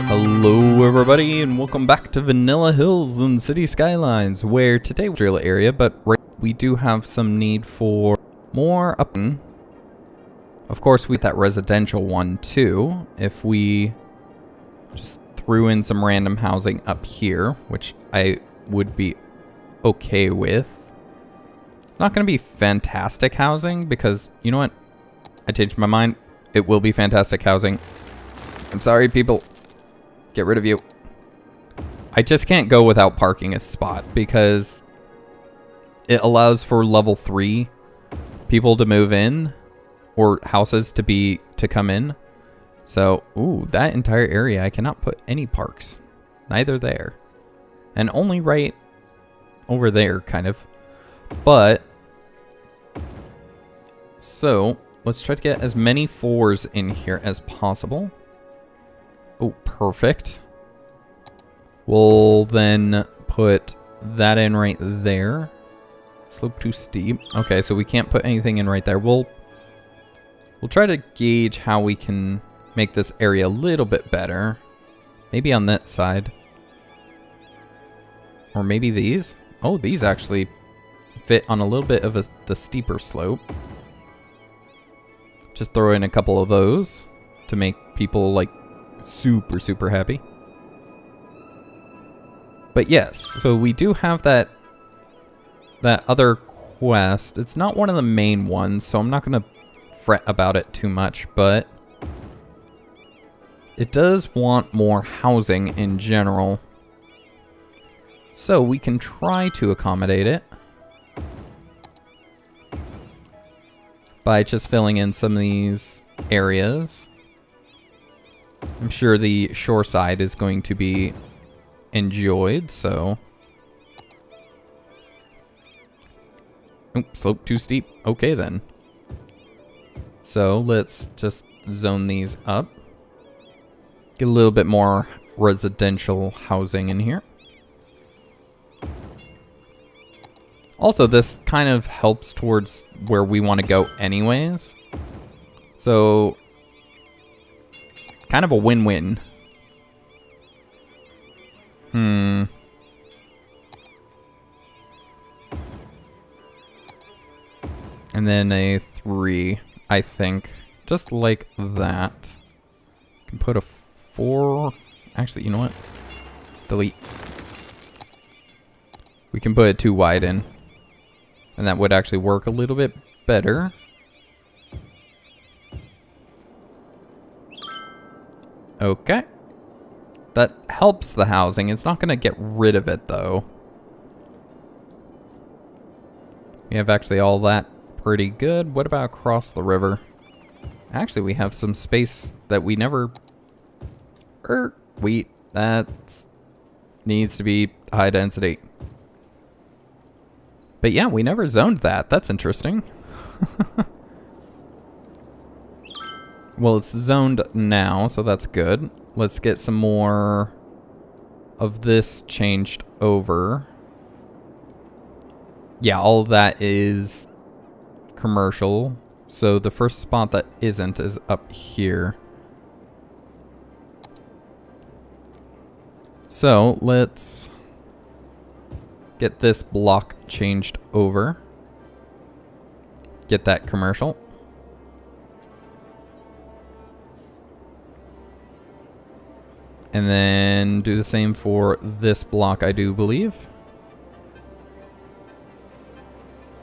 Hello everybody and welcome back to Vanilla Hills and City Skylines, where today we're drill area, but we do have some need for more up. Of course we get that residential one too, if we just threw in some random housing up here, which I would be okay with. It's not going to be fantastic housing because, you know what? I changed my mind. It will be fantastic housing. I'm sorry people. Get rid of you. I just can't go without parking a spot because it allows for level 3 people to move in or houses to come in. So, ooh, that entire area I cannot put any parks. Neither there. And only right over there kind of. But so, let's try to get as many 4s in here as possible. Oh, perfect. We'll then put that in right there. Slope too steep. Okay, so we can't put anything in right there. We'll try to gauge how we can make this area a little bit better. Maybe on that side. Or maybe these. Oh, these actually fit on a little bit of the steeper slope. Just throw in a couple of those to make people like super happy. But yes, so we do have that other quest. It's not one of the main ones, so I'm not going to fret about it too much, but it does want more housing in general. So we can try to accommodate it by just filling in some of these areas. I'm sure the shore side is going to be enjoyed, so. Oop, slope too steep. Okay then. So let's just zone these up. Get a little bit more residential housing in here. Also, this kind of helps towards where we want to go anyways. So kind of a win-win. And then a 3, I think. Just like that. Can put a 4. Actually, you know what? Delete. We can put it too wide in. And that would actually work a little bit better. Okay. That helps the housing. It's not going to get rid of it, though. We have actually all that pretty good. What about across the river? Actually, we have some space that we never... that needs to be high density. But yeah, we never zoned that. That's interesting. Well, it's zoned now, so that's good. Let's get some more of this changed over. Yeah, all of that is commercial. So the first spot that isn't is up here. So let's get this block changed over. Get that commercial. And then do the same for this block, I do believe.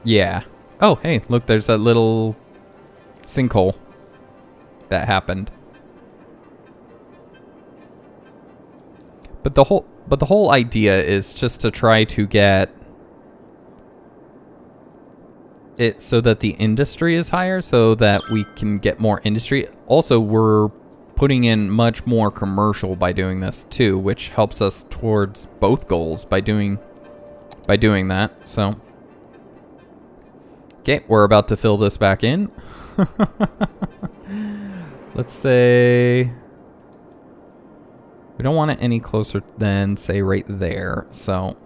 Yeah. Oh, hey, look, there's that little sinkhole that happened. But the whole idea is just to try to get it so that the industry is higher, so that we can get more industry. Also, we're putting in much more commercial by doing this too, which helps us towards both goals by doing that. So, okay, we're about to fill this back in. Let's say we don't want it any closer than, say, right there. So,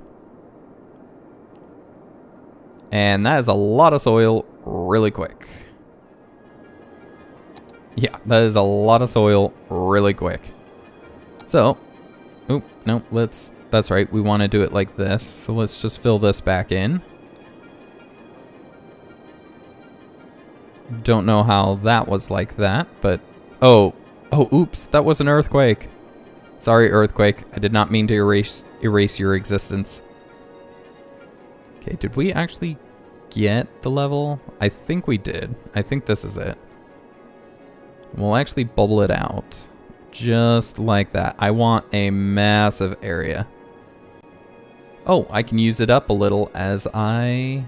and that is a lot of soil really quick. Yeah, that is a lot of soil really quick. So, oop, no, that's right, we want to do it like this. So let's just fill this back in. Don't know how that was like that, but oh, oops, that was an earthquake. Sorry, earthquake. I did not mean to erase your existence. Okay, did we actually get the level? I think we did. I think this is it. We'll actually bubble it out. Just like that. I want a massive area. Oh, I can use it up a little as I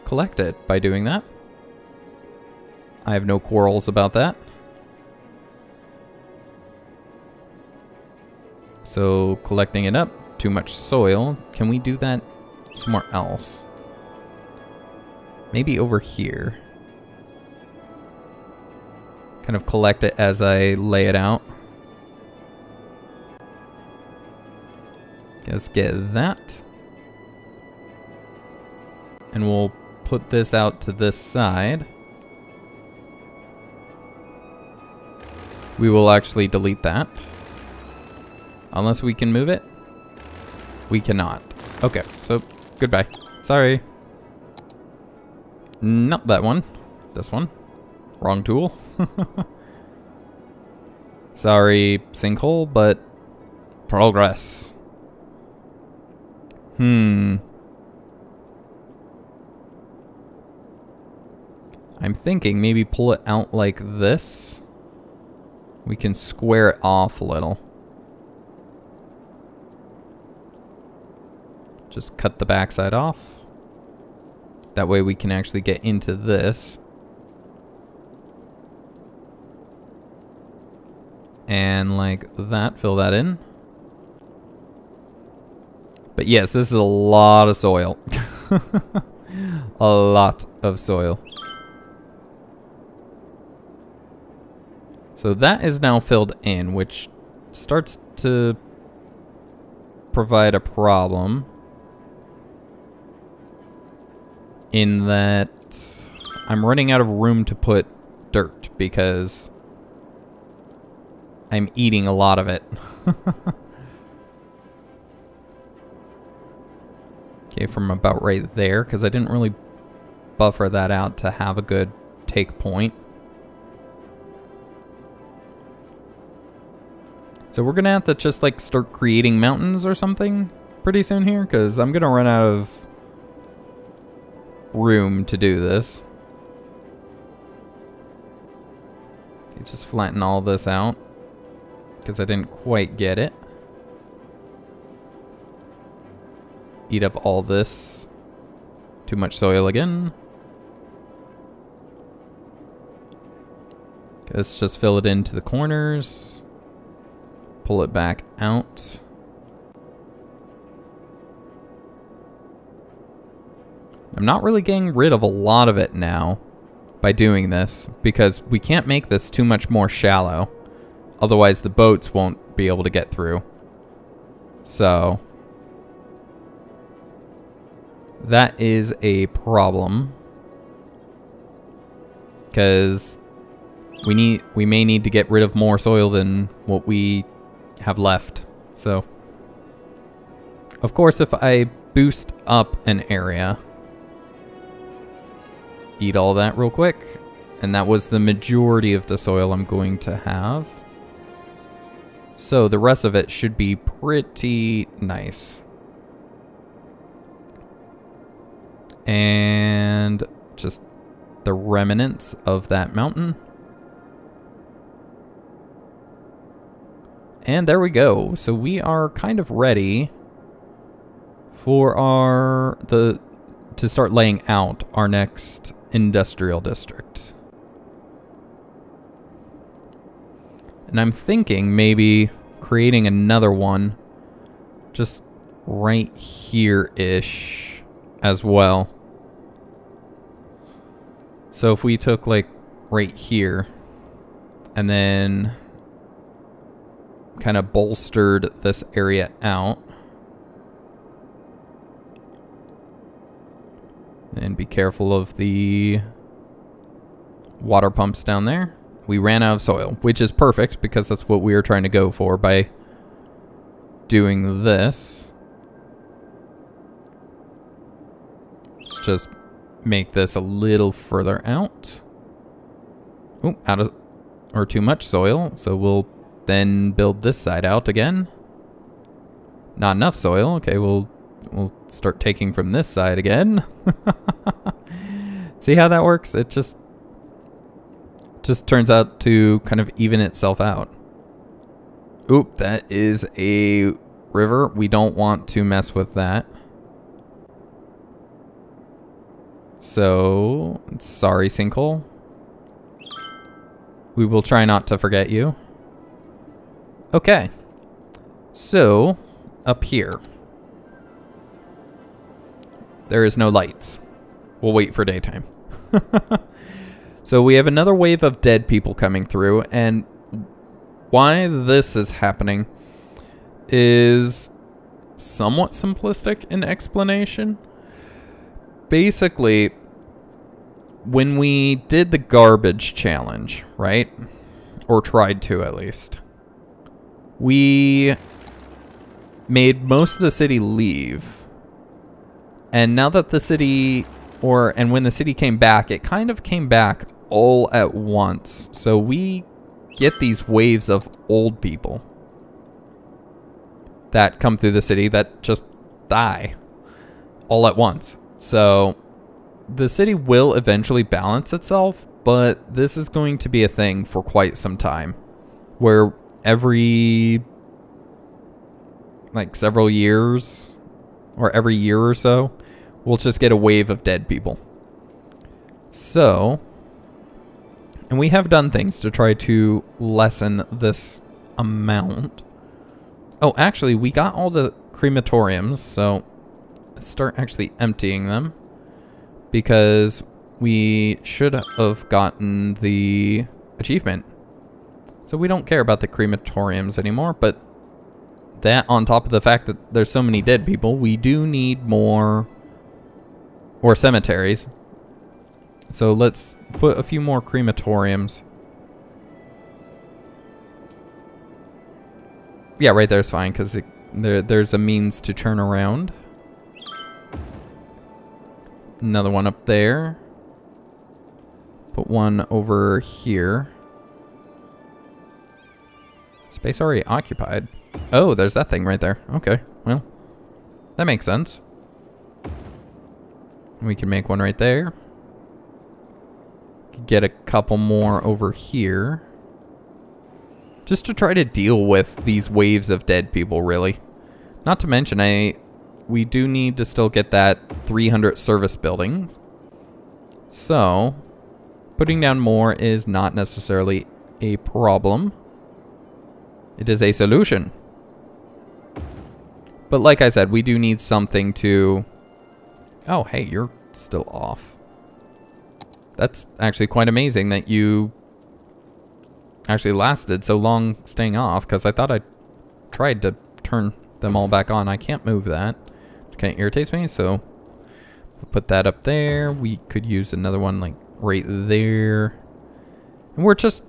collect it by doing that. I have no quarrels about that. So, collecting it up. Too much soil. Can we do that somewhere else? Maybe over here. Kind of collect it as I lay it out. Let's get that. And we'll put this out to this side. We will actually delete that. Unless we can move it. We cannot. Okay, so goodbye. Sorry. Not that one. This one. Wrong tool. Sorry, sinkhole, but progress. I'm thinking maybe pull it out like this. We can square it off a little. Just cut the backside off. That way we can actually get into this. And like that, fill that in. But yes, this is a lot of soil. A lot of soil. So that is now filled in, which starts to provide a problem. In that I'm running out of room to put dirt because I'm eating a lot of it. Okay, from about right there, because I didn't really buffer that out to have a good take point. So we're gonna have to just like start creating mountains or something pretty soon here, because I'm gonna run out of room to do this. Okay, just flatten all this out because I didn't quite get it. Eat up all this. Too much soil again. Let's just fill it into the corners. Pull it back out. I'm not really getting rid of a lot of it now by doing this because we can't make this too much more shallow. Otherwise the boats won't be able to get through. So that is a problem. Because we may need to get rid of more soil than what we have left. So of course if I boost up an area, eat all that real quick, and that was the majority of the soil I'm going to have. So the rest of it should be pretty nice. And just the remnants of that mountain. And there we go. So we are kind of ready for to start laying out our next industrial district. And I'm thinking maybe creating another one just right here-ish as well. So if we took like right here and then kind of bolstered this area out. And be careful of the water pumps down there. we ran out of soil, which is perfect because that's what we were trying to go for by doing this. Let's just make this a little further out. Oh, out of, or too much soil. So we'll then build this side out again. Not enough soil. Okay, we'll start taking from this side again. See how that works? It just turns out to kind of even itself out. Oop, that is a river. We don't want to mess with that. So, sorry, sinkhole. We will try not to forget you. Okay. So, up here. There is no lights. We'll wait for daytime. So we have another wave of dead people coming through, and why this is happening is somewhat simplistic in explanation. Basically, when we did the garbage challenge, right? Or tried to, at least. We made most of the city leave. And now that the city, and when the city came back, it kind of came back all at once. So we get these waves of old people that come through the city that just die all at once. So the city will eventually balance itself, but this is going to be a thing for quite some time, where every like several years or every year or so, we'll just get a wave of dead people. So, and we have done things to try to lessen this amount. Oh, actually, we got all the crematoriums, so let's start actually emptying them, because we should have gotten the achievement. So we don't care about the crematoriums anymore, but that on top of the fact that there's so many dead people, we do need more, or cemeteries. So let's put a few more crematoriums. Yeah, right there's fine, because there's a means to turn around. Another one up there. Put one over here. Space already occupied. Oh, there's that thing right there. Okay, well, that makes sense. We can make one right there. Get a couple more over here. Just to try to deal with these waves of dead people, really. Not to mention, we do need to still get that 300 service buildings. So, putting down more is not necessarily a problem. It is a solution. But like I said, we do need something to... Oh, hey, you're still off. That's actually quite amazing that you actually lasted so long staying off, because I thought I tried to turn them all back on. I can't move that. It kind of irritates me, so we'll put that up there. We could use another one like right there. And we're just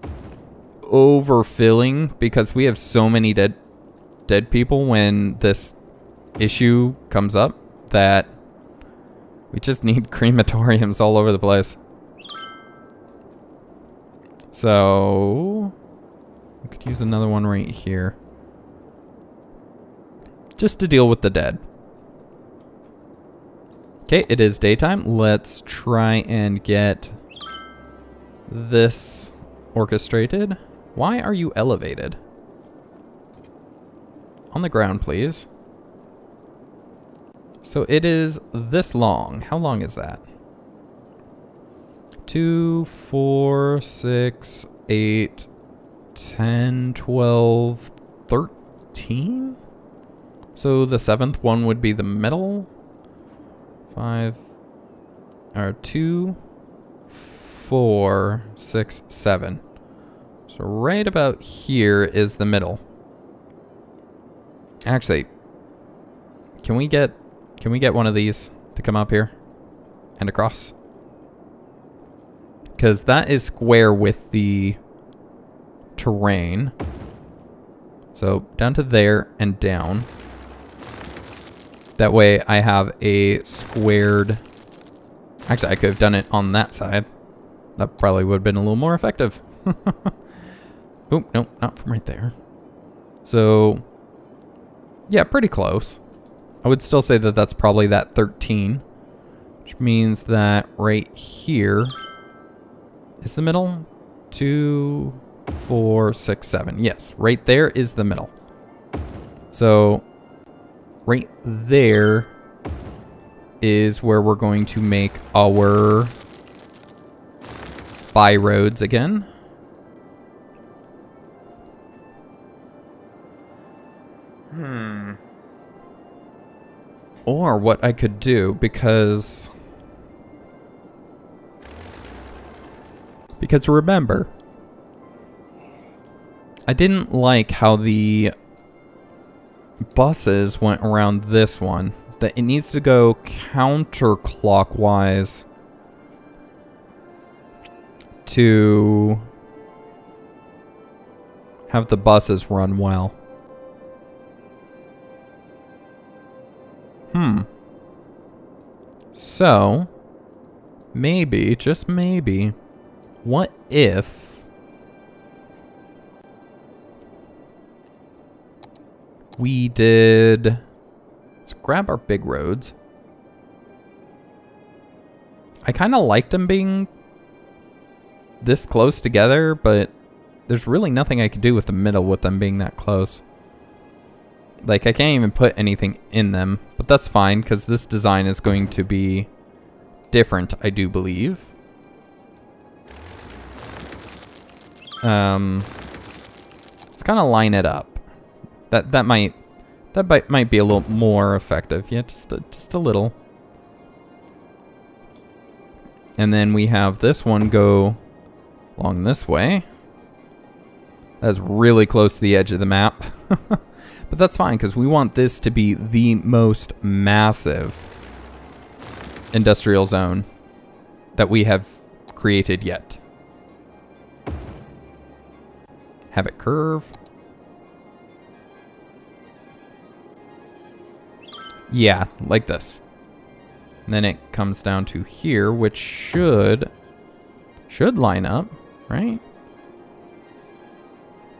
overfilling because we have so many dead people when this issue comes up that we just need crematoriums all over the place. So we could use another one right here, just to deal with the dead. Okay, it is daytime. Let's try and get this orchestrated. Why are you elevated? On the ground, please. So it is this long. How long is that? 2, 4, 6, 8, 10, 12, 13? So the 7th one would be the middle. 5, or 2, 4, 6, 7. So right about here is the middle. Actually, can we get one of these to come up here and across? Because that is square with the terrain. So down to there and down. That way I have a squared... Actually, I could have done it on that side. That probably would have been a little more effective. Oh, no, not from right there. So, yeah, pretty close. I would still say that that's probably that 13. Which means that right here is the middle. 2, 4, 6, 7. Yes, right there is the middle. So, right there is where we're going to make our by roads again. Or what I could do, because remember, I didn't like how the buses went around this one. That it needs to go counterclockwise to have the buses run well. So, maybe, just maybe, what if we did... Let's grab our big roads. I kind of liked them being this close together, but there's really nothing I could do with the middle with them being that close. Like, I can't even put anything in them, but that's fine, because this design is going to be different, I do believe. Let's kind of line it up. That might be a little more effective. Yeah, just a little. And then we have this one go along this way. That's really close to the edge of the map. But that's fine, because we want this to be the most massive industrial zone that we have created yet. Have it curve. Yeah, like this. And then it comes down to here, which should line up, right?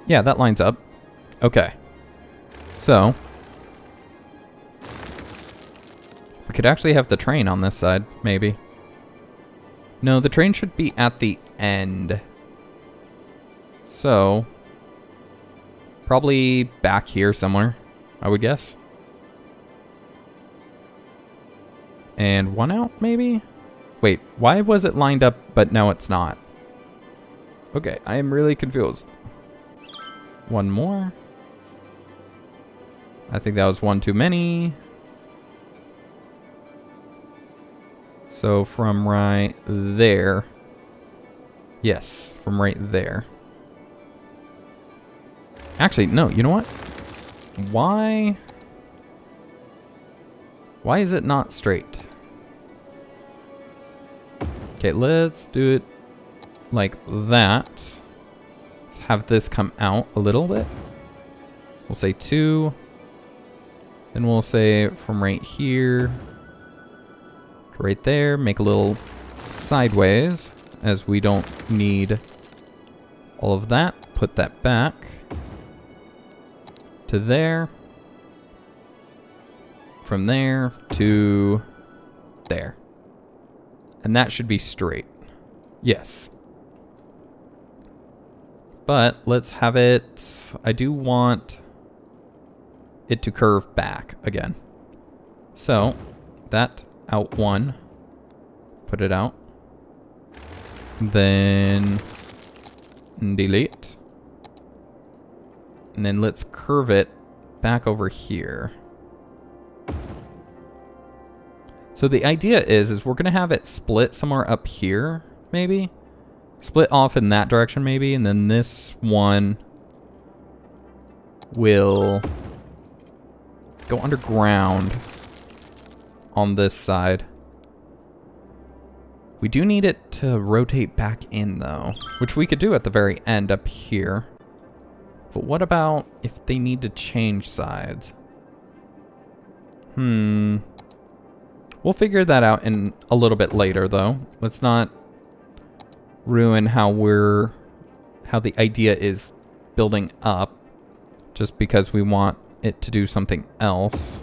Yeah, that lines up. Okay. So, we could actually have the train on this side, maybe. No, the train should be at the end. So, probably back here somewhere, I would guess. And one out, maybe? Wait, why was it lined up, but now it's not? Okay, I am really confused. One more. I think that was one too many. So from right there. Yes, from right there. Actually, no, you know what? Why is it not straight? Okay, let's do it like that. Let's have this come out a little bit. We'll say 2. Then we'll say from right here to right there, make a little sideways, as we don't need all of that. Put that back to there. From there to there. And that should be straight. Yes. But let's have it, I do want it to curve back again. So, that out 1. Put it out. Then delete. And then let's curve it back over here. So the idea is we're gonna have it split somewhere up here, maybe. Split off in that direction, maybe, and then this one will go underground on this side. We do need it to rotate back in, though, which we could do at the very end up here. But what about if they need to change sides? We'll figure that out in a little bit later, though. Let's not ruin how the idea is building up just because we want it to do something else.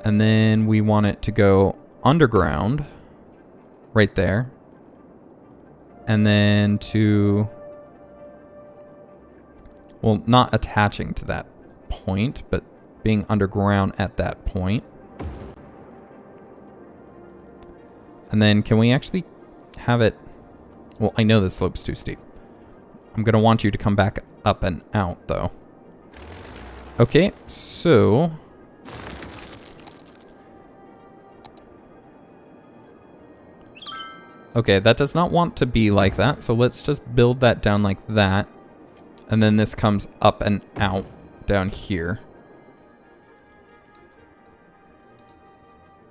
And then we want it to go underground right there. And then to, well, not attaching to that point, but being underground at that point. And then can we actually have it, well, I know this slope's too steep. I'm gonna want you to come back up and out though. Okay, so okay, that does not want to be like that, so let's just build that down like that. And then this comes up and out down here.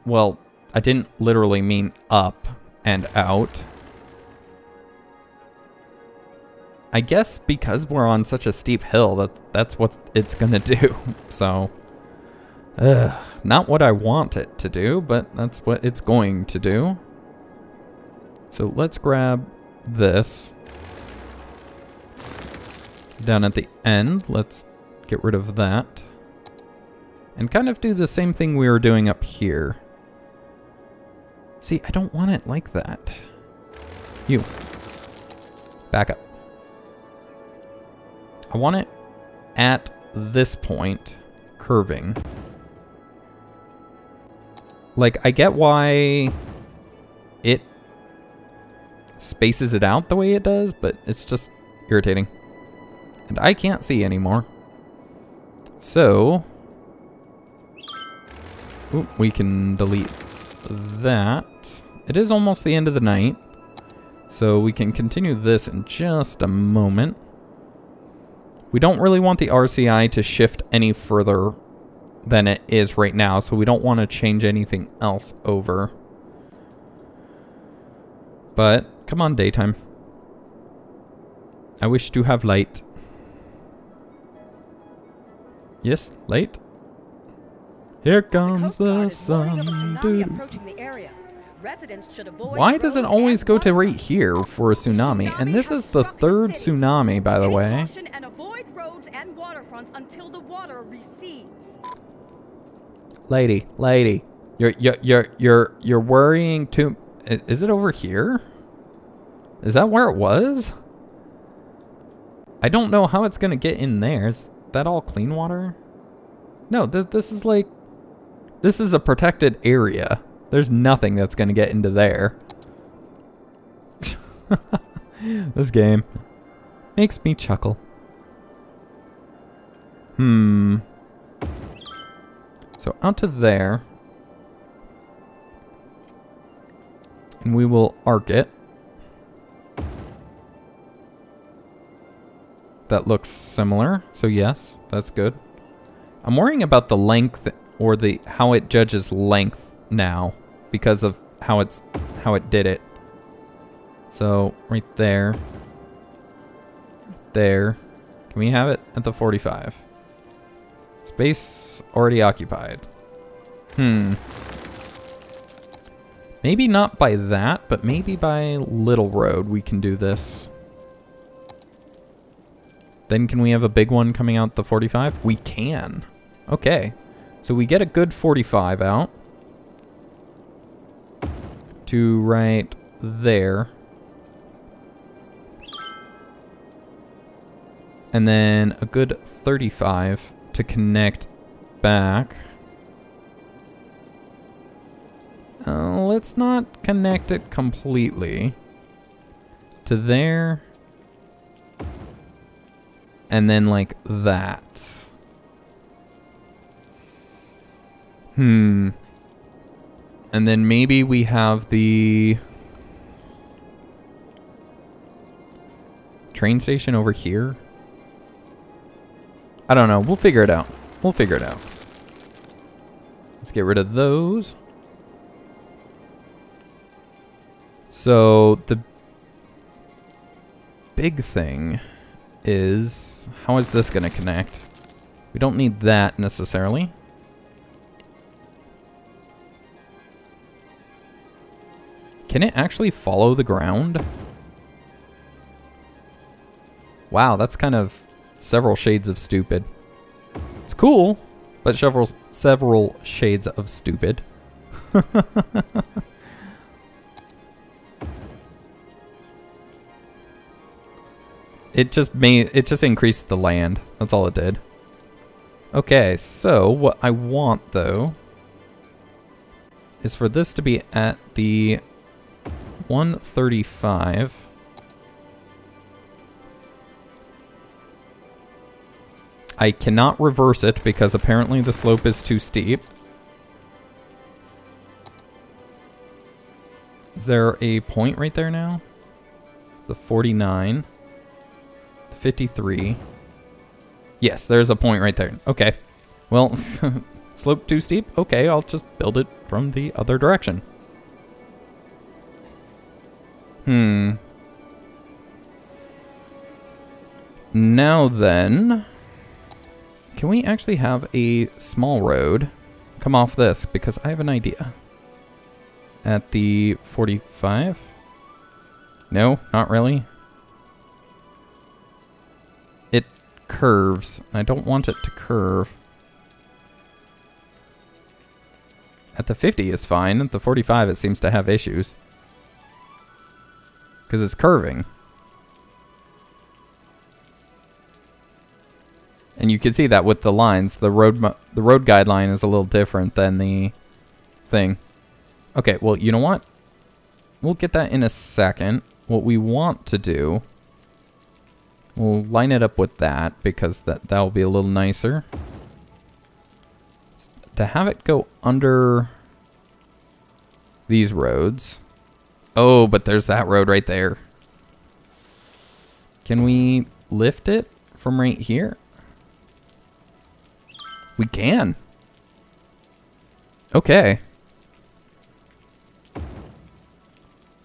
Well, I didn't literally mean up and out. I guess because we're on such a steep hill, that's what it's gonna do. So, not what I want it to do, but that's what it's going to do. So let's grab this. Down at the end, let's get rid of that. And kind of do the same thing we were doing up here. See, I don't want it like that. You. Back up. I want it at this point, curving. Like, I get why it spaces it out the way it does, but it's just irritating. And I can't see anymore. So, we can delete that. It is almost the end of the night, so we can continue this in just a moment. We don't really want the RCI to shift any further than it is right now, so we don't want to change anything else over. But, come on, daytime. I wish to have light. Yes, light. Here comes the sun. Dude. Why does it always go to right here for a tsunami? And this is the third tsunami, by the way. And avoid roads and waterfronts until the water recedes. Lady, you're worrying too. Is it over here? Is that where it was? I don't know how it's gonna get in there. Is that all clean water? No, this is like, this is a protected area. There's nothing that's gonna get into there. This game makes me chuckle. So out to there. And we will arc it. That looks similar, so yes, that's good. I'm worrying about the length or how it judges length now because of how it did it. So right there. There. Can we have it at the 45? Space already occupied. Maybe not by that, but maybe by Little Road we can do this. Then can we have a big one coming out the 45? We can. Okay. So we get a good 45 out. To right there. And then a good 35 to connect back. Let's not connect it completely. To there. And then like that. And then maybe we have the train station over here. I don't know. We'll figure it out. We'll figure it out. Let's get rid of those. So the big thing is, how is this going to connect? We don't need that necessarily. Can it actually follow the ground? Wow, that's kind of several shades of stupid. It's cool, but several shades of stupid. It just increased the land. That's all it did. Okay, so what I want though is for this to be at the 135. I cannot reverse it because apparently the slope is too steep. Is there a point right there now? The 49. The 53. Yes, there's a point right there. Okay. Well, slope too steep? Okay, I'll just build it from the other direction. Now then, can we actually have a small road come off this? Because I have an idea. At the 45? No, not really. It curves. I don't want it to curve. At the 50 is fine. At the 45 it seems to have issues. Because it's curving. And you can see that with the lines. The road guideline is a little different than the thing. Okay, well, you know what? We'll get that in a second. What we want to do, we'll line it up with that because that'll be a little nicer. To have it go under these roads. Oh, but there's that road right there. Can we lift it from right here? We can. Okay.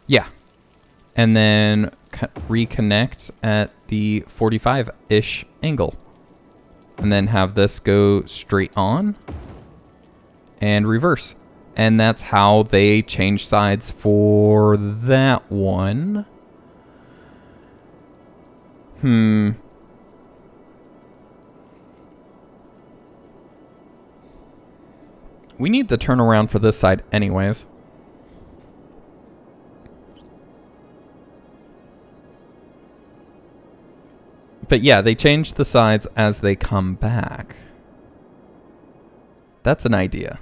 Yeah. And then reconnect at the 45-ish angle. And then have this go straight on and reverse. And that's how they change sides for that one. We need the turnaround for this side anyways. But yeah, they change the sides as they come back. That's an idea.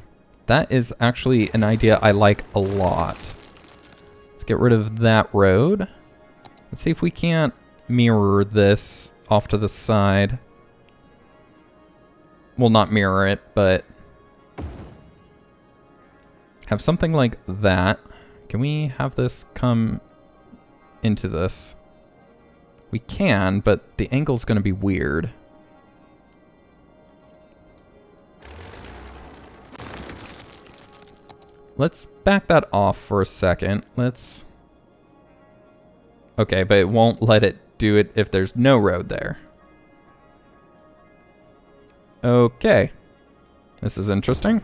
That is actually an idea I like a lot. Let's get rid of that road. Let's see if we can't mirror this off to the side. Well, not mirror it, but have something like that. Can we have this come into this? We can, but the angle's going to be weird. Let's back that off for a second. Let's... Okay, but it won't let it do it if there's no road there. Okay. This is interesting.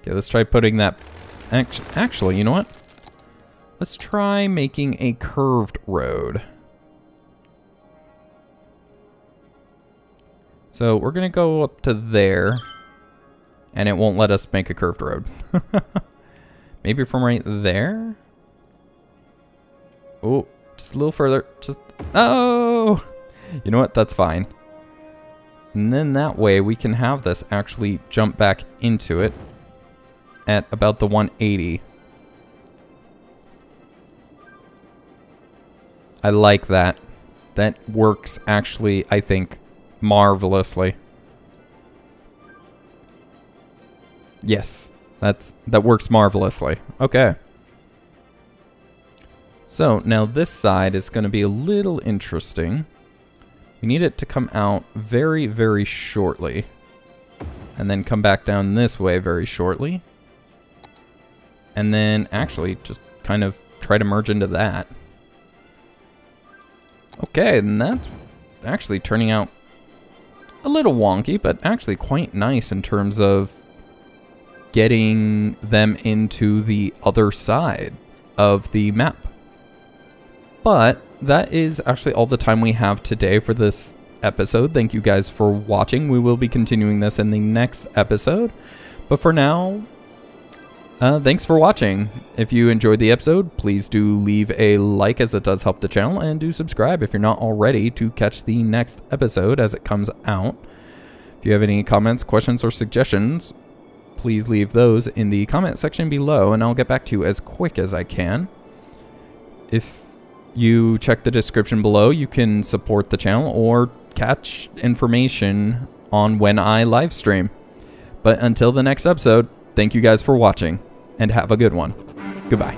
Okay, let's try putting that... Actually, you know what? Let's try making a curved road. So we're going to go up to there. And it won't let us make a curved road. Maybe from right there? Oh, just a little further. Just... Oh! You know what? That's fine. And then that way we can have this actually jump back into it at about the 180. I like that. That works actually, I think, marvelously. Yes, that works marvelously. Okay. So now this side is going to be a little interesting. We need it to come out very, very shortly. And then come back down this way very shortly. And then actually just kind of try to merge into that. Okay, and that's actually turning out a little wonky, but actually quite nice in terms of getting them into the other side of the map. But that is actually all the time we have today for this episode. Thank you guys for watching. We will be continuing this in the next episode. But for now, thanks for watching. If you enjoyed the episode, please do leave a like as it does help the channel, and do subscribe if you're not already to catch the next episode as it comes out. If you have any comments, questions, or suggestions, please leave those in the comment section below, and I'll get back to you as quick as I can. If you check the description below, you can support the channel or catch information on when I live stream. But until the next episode, thank you guys for watching, and have a good one. Goodbye.